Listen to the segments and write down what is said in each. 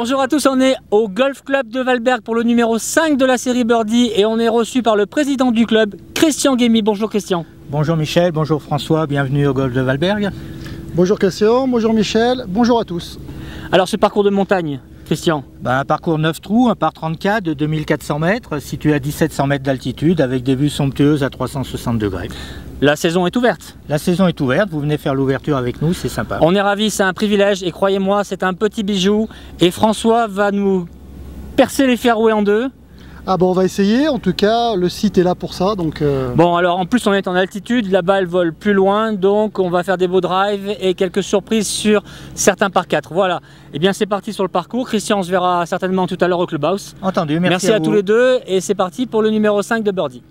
Bonjour à tous, on est au Golf Club de Valberg pour le numéro 5 de la série Birdie et on est reçu par le président du club, Christian Guémy. Bonjour Christian. Bonjour Michel, bonjour François, bienvenue au Golf de Valberg. Bonjour Christian, bonjour Michel, bonjour à tous. Alors ce parcours de montagne, Christian? Un parcours 9 trous, un par 34 de 2400 mètres, situé à 1700 mètres d'altitude avec des vues somptueuses à 360 degrés. La saison est ouverte. La saison est ouverte, vous venez faire l'ouverture avec nous, c'est sympa. On est ravis, c'est un privilège et croyez-moi, c'est un petit bijou. Et François va nous percer les fairways en deux. Ah bon, on va essayer, en tout cas, le site est là pour ça. Donc Bon, alors en plus on est en altitude, la balle vole plus loin, donc on va faire des beaux drives et quelques surprises sur certains par 4. Voilà, et bien c'est parti sur le parcours. Christian, on se verra certainement tout à l'heure au Clubhouse. Entendu, Merci à tous les deux et c'est parti pour le numéro 5 de Birdie.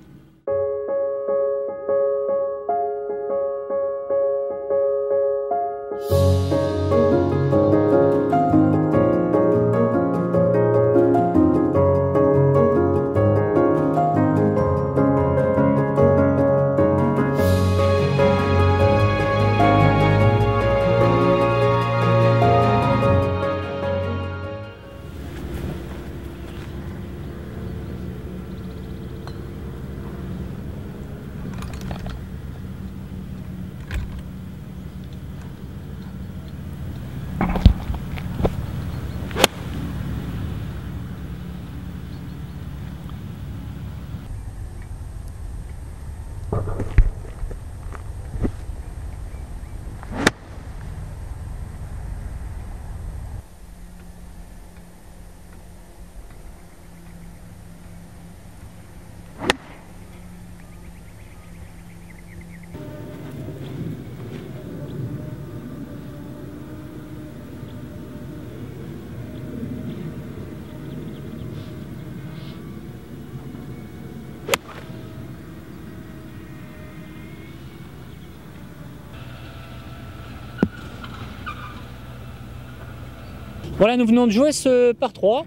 Voilà, nous venons de jouer ce par 3.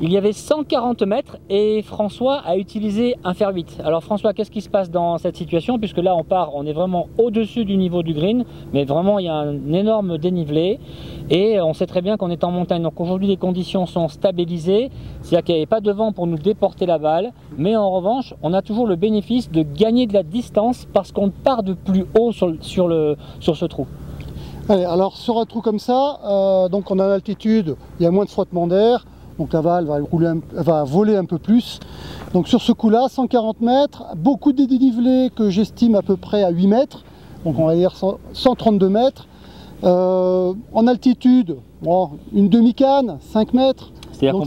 Il y avait 140 mètres et François a utilisé un fer 8. Alors François, qu'est-ce qui se passe dans cette situation? Puisque là on est vraiment au-dessus du niveau du green, mais vraiment il y a un énorme dénivelé et on sait très bien qu'on est en montagne. Donc aujourd'hui les conditions sont stabilisées, c'est-à-dire qu'il n'y avait pas de vent pour nous déporter la balle, mais en revanche on a toujours le bénéfice de gagner de la distance parce qu'on part de plus haut sur ce trou. allez, alors sur un trou comme ça, donc on a l'altitude, il y a moins de frottement d'air, donc la balle va voler un peu plus. Donc sur ce coup-là, 140 mètres, beaucoup de dénivelé que j'estime à peu près à 8 mètres, donc on va dire 132 mètres. En altitude, bon, une demi-canne, 5 mètres. C'est-à-dire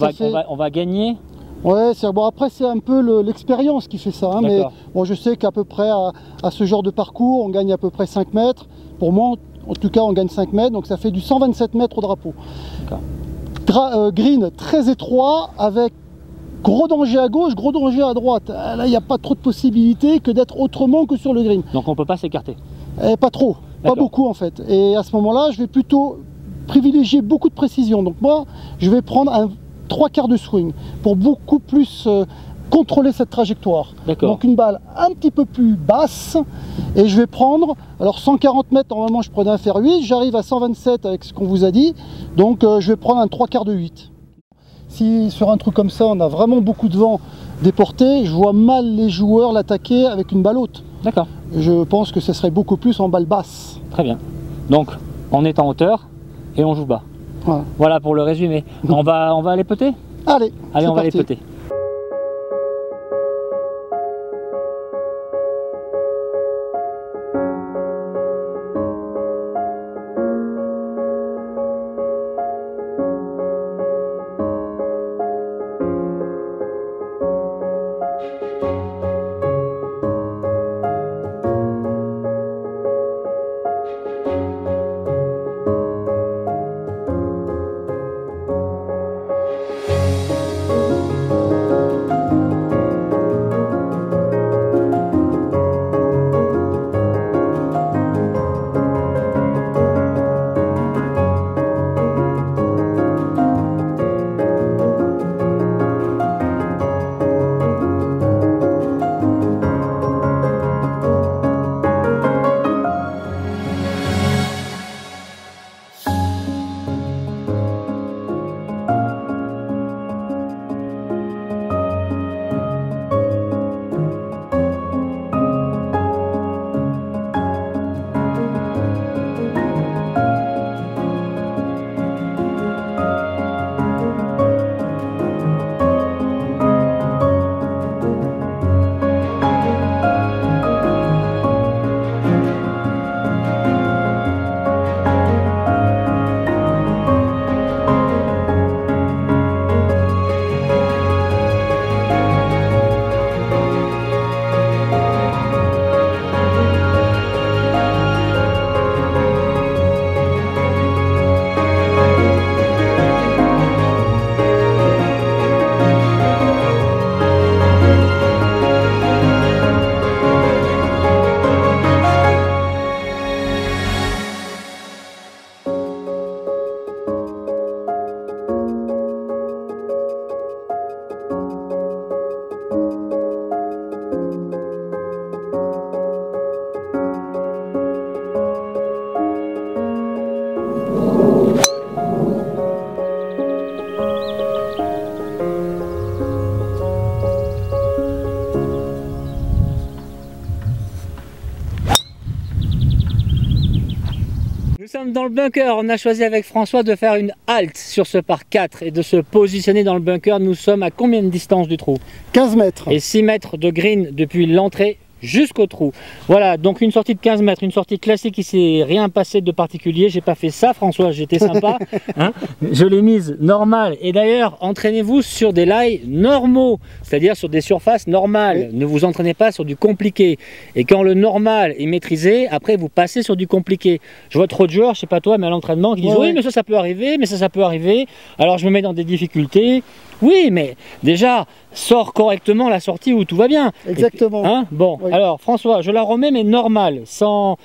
qu'on va gagner. Ouais, bon, après c'est un peu l'expérience qui fait ça, hein, mais bon, je sais qu'à peu près à ce genre de parcours, on gagne à peu près 5 mètres. Pour moi, en tout cas, on gagne 5 mètres, donc ça fait du 127 mètres au drapeau. Green très étroit, avec gros danger à gauche, gros danger à droite. Là, il n'y a pas trop de possibilités que d'être autrement que sur le green. Donc on ne peut pas s'écarter. Pas trop, pas beaucoup en fait. Et à ce moment-là, je vais plutôt privilégier beaucoup de précision. Donc moi, je vais prendre un 3/4 de swing pour beaucoup plus contrôler cette trajectoire. Donc une balle un petit peu plus basse et je vais prendre, alors 140 mètres normalement je prenais un fer 8, j'arrive à 127 avec ce qu'on vous a dit, donc je vais prendre un 3/4 de 8. Si sur un truc comme ça on a vraiment beaucoup de vent déporté, je vois mal les joueurs l'attaquer avec une balle haute. D'accord. Je pense que ce serait beaucoup plus en balle basse. Très bien. Donc on est en hauteur et on joue bas. Voilà pour le résumé. On va aller putter. Allez, on va aller putter. sommes dans le bunker. On a choisi avec François de faire une halte sur ce par 4 et de se positionner dans le bunker. Nous sommes à combien de distance du trou? 15 mètres. Et 6 mètres de green depuis l'entrée jusqu'au trou. Voilà, donc une sortie de 15 mètres, une sortie classique, il s'est rien passé de particulier. J'ai pas fait ça, François, j'étais sympa. Hein, je l'ai mise normale. Et d'ailleurs, entraînez-vous sur des lies normaux, c'est-à-dire sur des surfaces normales. Oui. Ne vous entraînez pas sur du compliqué. Et quand le normal est maîtrisé, après vous passez sur du compliqué. Je vois trop de joueurs, je sais pas toi, mais à l'entraînement, qui disent oui, mais ça peut arriver, mais ça peut arriver. Alors je me mets dans des difficultés. Oui, mais déjà, sors correctement la sortie où tout va bien. Exactement. Hein, bon, oui. Alors François, je la remets mais normale, sans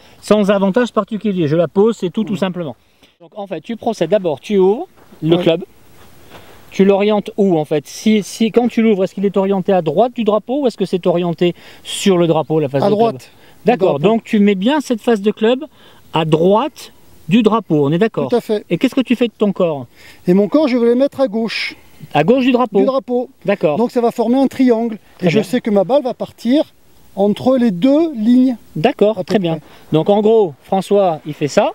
avantage particulier. Je la pose, c'est tout simplement. Donc en fait, tu procèdes d'abord, tu ouvres le club. Tu l'orientes où en fait? Quand tu l'ouvres, est-ce qu'il est orienté à droite du drapeau ou est-ce que c'est orienté sur le drapeau, la face de droite. Club? D'accord, donc tu mets bien cette face de club à droite du drapeau, on est d'accord? Tout à fait. Et qu'est-ce que tu fais de ton corps? Et mon corps, je vais le mettre à gauche. À gauche du drapeau? Du drapeau. D'accord. Donc ça va former un triangle. Et je sais que ma balle va partir entre les deux lignes. D'accord, très bien. Donc en gros, François, il fait ça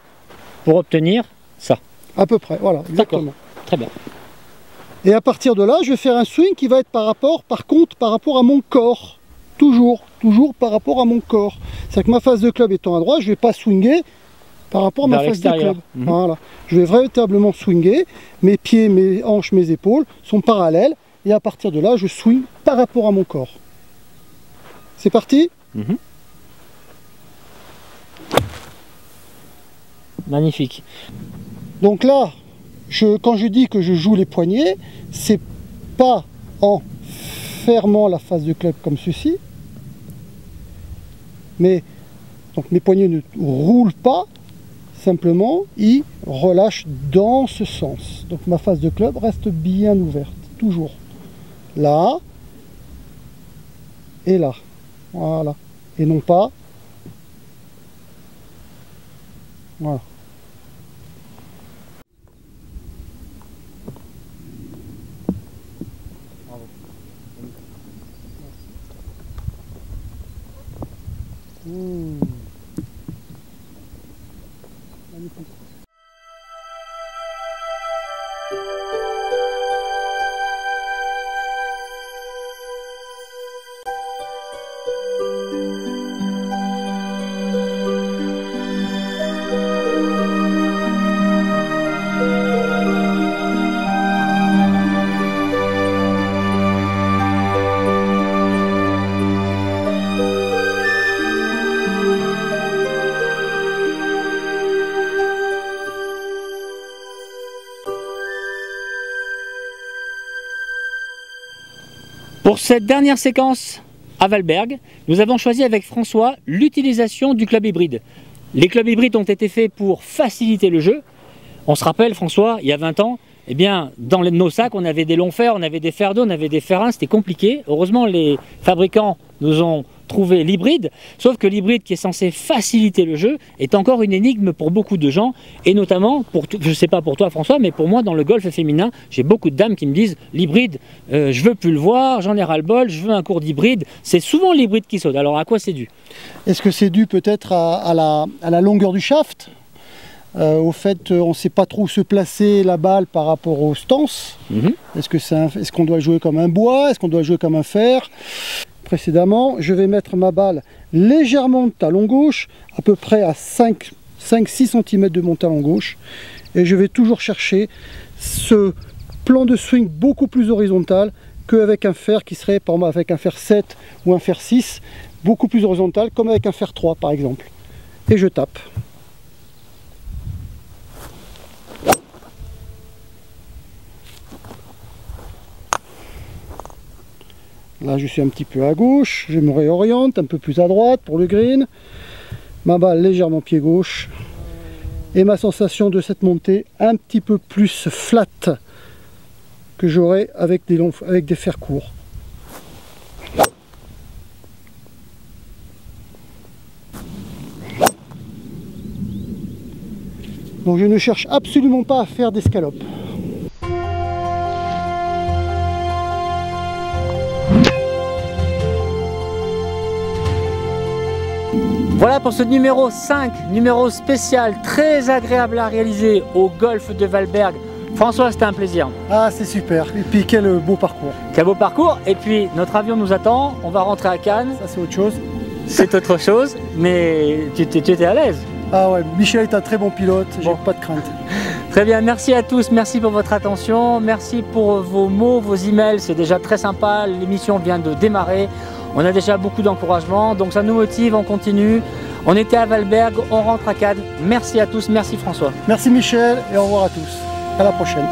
pour obtenir ça. À peu près, voilà, exactement. Très bien. Et à partir de là, je vais faire un swing qui va être par rapport à mon corps. Toujours par rapport à mon corps. C'est-à-dire que ma face de club étant à droite, je ne vais pas swinger par rapport à ma face de club. Voilà. Je vais véritablement swinger. Mes pieds, mes hanches, mes épaules sont parallèles. Et à partir de là, je swing par rapport à mon corps. C'est parti. Magnifique. Donc là, quand je dis que je joue les poignets, c'est pas en fermant la face de club comme ceci, mais donc mes poignets ne roulent pas, simplement ils relâchent dans ce sens. Donc ma face de club reste bien ouverte, toujours. Là et là. Voilà. Et non pas. Voilà. Magnifique. Pour cette dernière séquence à Valberg, nous avons choisi avec François l'utilisation du club hybride. Les clubs hybrides ont été faits pour faciliter le jeu. On se rappelle, François, il y a 20 ans, eh bien, dans nos sacs, on avait des longs fers, on avait des fers d'eau, on avait des fers 1, c'était compliqué. Heureusement, les fabricants nous ont trouvé l'hybride, sauf que l'hybride qui est censé faciliter le jeu est encore une énigme pour beaucoup de gens, et notamment, je ne sais pas pour toi François, mais pour moi dans le golf féminin, j'ai beaucoup de dames qui me disent l'hybride, je veux plus le voir, j'en ai ras-le-bol, je veux un cours d'hybride. C'est souvent l'hybride qui saute. Alors à quoi c'est dû? Est-ce que c'est dû peut-être à la longueur du shaft? Au fait, on ne sait pas trop où se placer la balle par rapport aux stances. Est-ce qu'on doit jouer comme un bois? Est-ce qu'on doit jouer comme un fer? Précédemment, je vais mettre ma balle légèrement de talon gauche, à peu près à 5-6 cm de mon talon gauche. Et je vais toujours chercher ce plan de swing beaucoup plus horizontal qu'avec un fer qui serait, par exemple, avec un fer 7 ou un fer 6, beaucoup plus horizontal, comme avec un fer 3 par exemple. Et je tape. Là, je suis un petit peu à gauche, je me réoriente un peu plus à droite pour le green. Ma balle légèrement pied gauche. Et ma sensation de cette montée un petit peu plus flat que j'aurais avec des fers courts. Donc je ne cherche absolument pas à faire d'escalope. Voilà pour ce numéro 5, numéro spécial, très agréable à réaliser au golfe de Valberg. François, c'était un plaisir. Ah, c'est super. Et puis quel beau parcours. Quel beau parcours. Et puis notre avion nous attend, on va rentrer à Cannes. Ça, c'est autre chose. C'est autre chose, mais tu étais à l'aise. Ah ouais, Michel est un très bon pilote, j'ai pas de crainte. Très bien, merci à tous, merci pour votre attention, merci pour vos mots, vos emails, c'est déjà très sympa, l'émission vient de démarrer, on a déjà beaucoup d'encouragement, donc ça nous motive, on continue. On était à Valberg, on rentre à Cannes, merci à tous, merci François. Merci Michel et au revoir à tous, à la prochaine.